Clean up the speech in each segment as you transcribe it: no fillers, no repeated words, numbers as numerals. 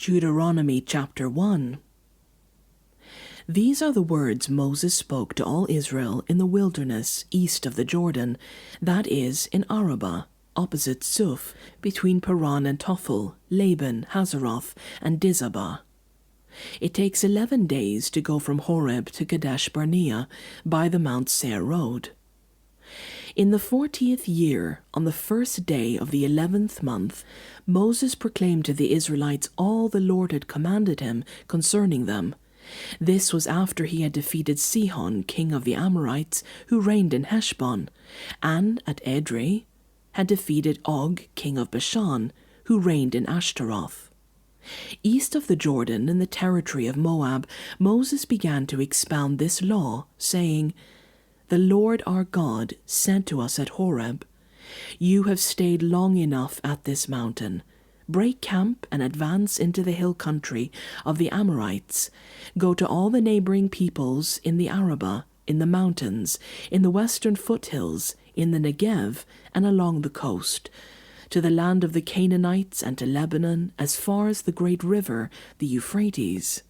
Deuteronomy chapter 1. These are the words Moses spoke to all Israel in the wilderness east of the Jordan, that is, in Arabah, opposite Suf, between Paran and Tophel, Laban, Hazeroth, and Dizabah. It takes 11 days to go from Horeb to Kadesh Barnea by the Mount Seir road. In the 40th year, on the first day of the 11th month, Moses proclaimed to the Israelites all the Lord had commanded him concerning them. This was after he had defeated Sihon, king of the Amorites, who reigned in Heshbon, and at Edrei had defeated Og, king of Bashan, who reigned in Ashtaroth. East of the Jordan, in the territory of Moab, Moses began to expound this law, saying, "The Lord our God said to us at Horeb, 'You have stayed long enough at this mountain. Break camp and advance into the hill country of the Amorites. Go to all the neighboring peoples in the Arabah, in the mountains, in the western foothills, in the Negev, and along the coast, to the land of the Canaanites and to Lebanon, as far as the great river, the Euphrates.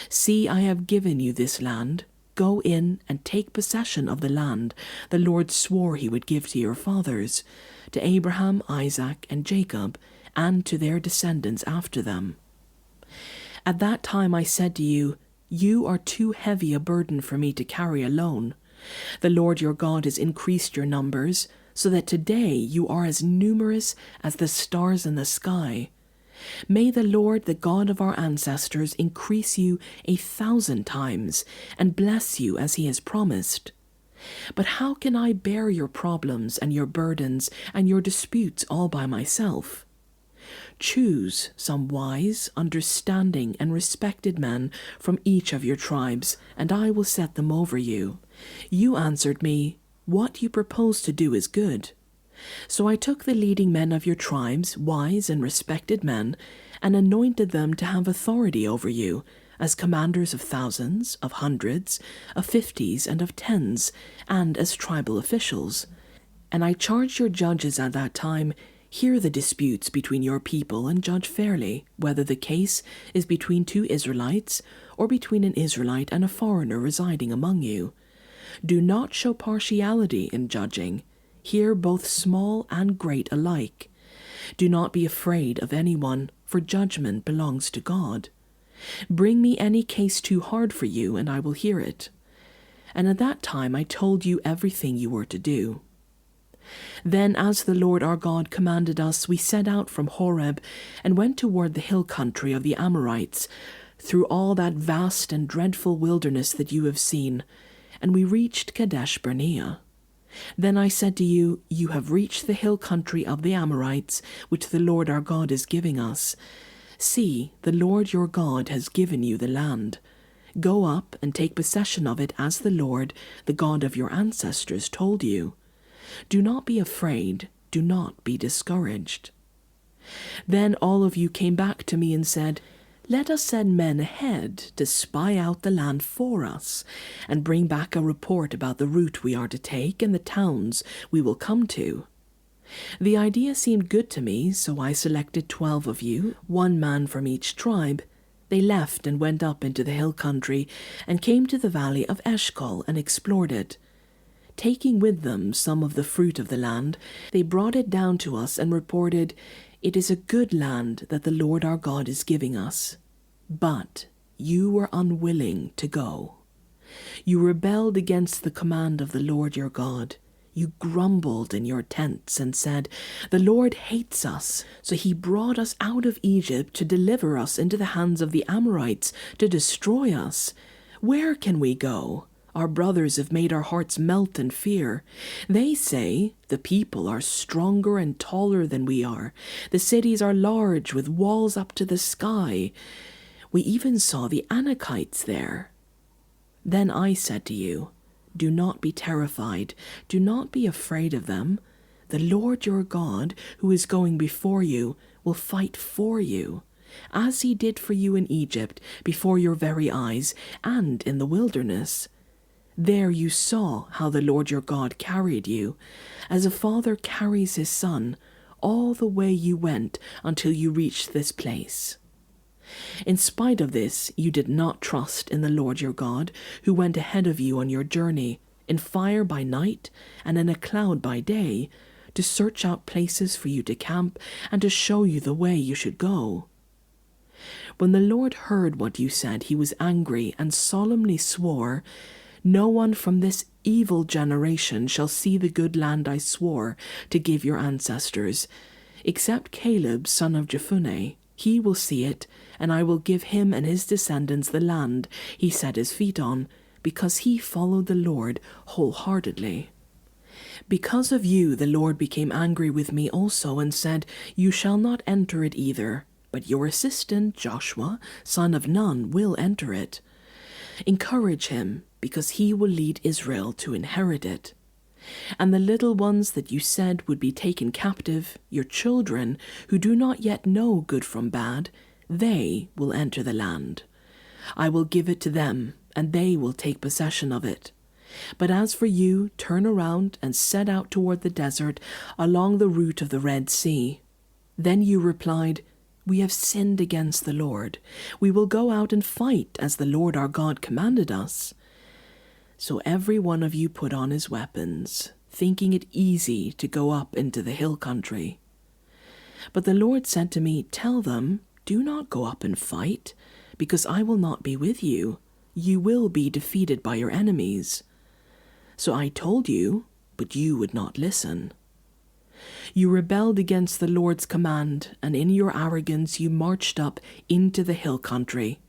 See, I have given you this land. Go in and take possession of the land the Lord swore he would give to your fathers, to Abraham, Isaac, and Jacob, and to their descendants after them.' At that time I said to you, 'You are too heavy a burden for me to carry alone. The Lord your God has increased your numbers, so that today you are as numerous as the stars in the sky. May the Lord, the God of our ancestors, increase you 1,000 times, and bless you as he has promised. But how can I bear your problems and your burdens and your disputes all by myself? Choose some wise, understanding, and respected men from each of your tribes, and I will set them over you.' You answered me, 'What you propose to do is good.' So I took the leading men of your tribes, wise and respected men, and anointed them to have authority over you, as commanders of thousands, of hundreds, of 50s, and of 10s, and as tribal officials. And I charged your judges at that time, 'Hear the disputes between your people and judge fairly, whether the case is between two Israelites, or between an Israelite and a foreigner residing among you. Do not show partiality in judging. Hear both small and great alike. Do not be afraid of anyone, for judgment belongs to God. Bring me any case too hard for you, and I will hear it.' And at that time I told you everything you were to do. Then, as the Lord our God commanded us, we set out from Horeb and went toward the hill country of the Amorites, through all that vast and dreadful wilderness that you have seen, and we reached Kadesh Barnea. Then I said to you, 'You have reached the hill country of the Amorites, which the Lord our God is giving us. See, the Lord your God has given you the land. Go up and take possession of it as the Lord, the God of your ancestors, told you. Do not be afraid, do not be discouraged.' Then all of you came back to me and said, 'Let us send men ahead to spy out the land for us, and bring back a report about the route we are to take and the towns we will come to.' The idea seemed good to me, so I selected 12 of you, 1 man from each tribe. They left and went up into the hill country, and came to the valley of Eshcol and explored it. Taking with them some of the fruit of the land, they brought it down to us and reported, 'It is a good land that the Lord our God is giving us.' But you were unwilling to go. You rebelled against the command of the Lord your God. You grumbled in your tents and said, 'The Lord hates us, so he brought us out of Egypt to deliver us into the hands of the Amorites to destroy us. Where can we go? Our brothers have made our hearts melt in fear. They say, the people are stronger and taller than we are. The cities are large with walls up to the sky. We even saw the Anakites there.' Then I said to you, 'Do not be terrified. Do not be afraid of them. The Lord your God, who is going before you, will fight for you, as he did for you in Egypt, before your very eyes, and in the wilderness. There you saw how the Lord your God carried you, as a father carries his son, all the way you went until you reached this place. In spite of this, you did not trust in the Lord your God, who went ahead of you on your journey, in fire by night and in a cloud by day, to search out places for you to camp and to show you the way you should go. When the Lord heard what you said, he was angry and solemnly swore, "No one from this evil generation shall see the good land I swore to give your ancestors, except Caleb, son of Jephunneh. He will see it, and I will give him and his descendants the land he set his feet on, because he followed the Lord wholeheartedly." Because of you the Lord became angry with me also and said, "You shall not enter it either, but your assistant Joshua, son of Nun, will enter it. Encourage him, because he will lead Israel to inherit it. And the little ones that you said would be taken captive, your children, who do not yet know good from bad, they will enter the land. I will give it to them, and they will take possession of it. But as for you, turn around and set out toward the desert along the route of the Red Sea." Then you replied, "We have sinned against the Lord. We will go out and fight as the Lord our God commanded us." So every one of you put on his weapons, thinking it easy to go up into the hill country. But the Lord said to me, "Tell them, do not go up and fight, because I will not be with you. You will be defeated by your enemies." So I told you, but you would not listen. You rebelled against the Lord's command, and in your arrogance you marched up into the hill country.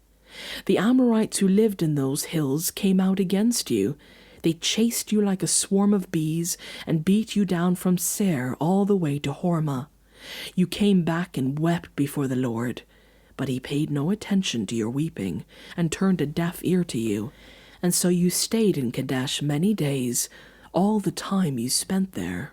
The Amorites who lived in those hills came out against you. They chased you like a swarm of bees and beat you down from Seir all the way to Hormah. You came back and wept before the Lord, but he paid no attention to your weeping and turned a deaf ear to you. And so you stayed in Kadesh many days, all the time you spent there.